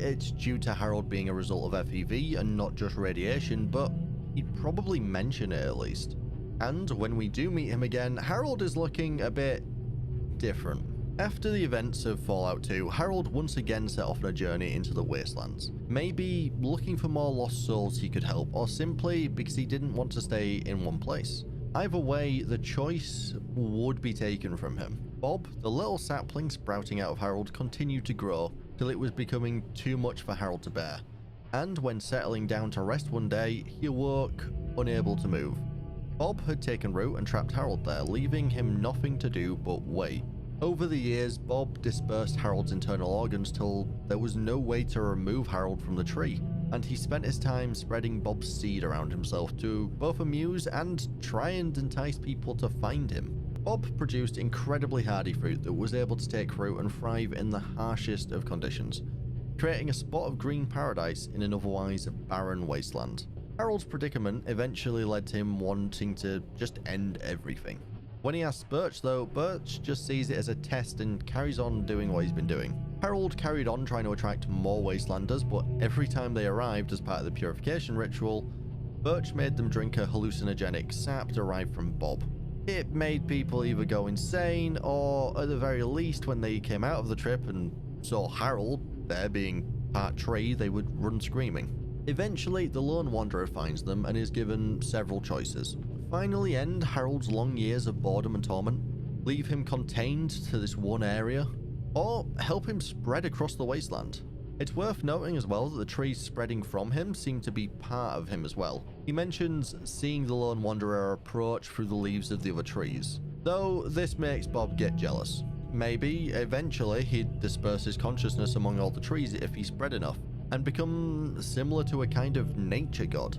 it's due to Harold being a result of FEV and not just radiation, but he'd probably mention it at least. And when we do meet him again, Harold is looking a bit different. After the events of Fallout 2, Harold once again set off on a journey into the Wastelands. Maybe looking for more lost souls he could help, or simply because he didn't want to stay in one place. Either way, the choice would be taken from him. Bob, the little sapling sprouting out of Harold, continued to grow till it was becoming too much for Harold to bear. And when settling down to rest one day, he awoke unable to move. Bob had taken root and trapped Harold there, leaving him nothing to do but wait. Over the years, Bob dispersed Harold's internal organs till there was no way to remove Harold from the tree, and he spent his time spreading Bob's seed around himself to both amuse and try and entice people to find him. Bob produced incredibly hardy fruit that was able to take root and thrive in the harshest of conditions, creating a spot of green paradise in an otherwise barren wasteland. Harold's predicament eventually led to him wanting to just end everything. When he asks Birch though, Birch just sees it as a test and carries on doing what he's been doing. Harold carried on trying to attract more Wastelanders, but every time they arrived as part of the purification ritual, Birch made them drink a hallucinogenic sap derived from Bob. It made people either go insane, or at the very least when they came out of the trip and saw Harold there being part tree, they would run screaming. Eventually, the Lone Wanderer finds them and is given several choices. Finally end Harold's long years of boredom and torment, leave him contained to this one area, or help him spread across the wasteland. It's worth noting as well that the trees spreading from him seem to be part of him as well. He mentions seeing the Lone Wanderer approach through the leaves of the other trees, though this makes Bob get jealous. Maybe eventually he'd disperse his consciousness among all the trees if he spread enough, and become similar to a kind of nature god.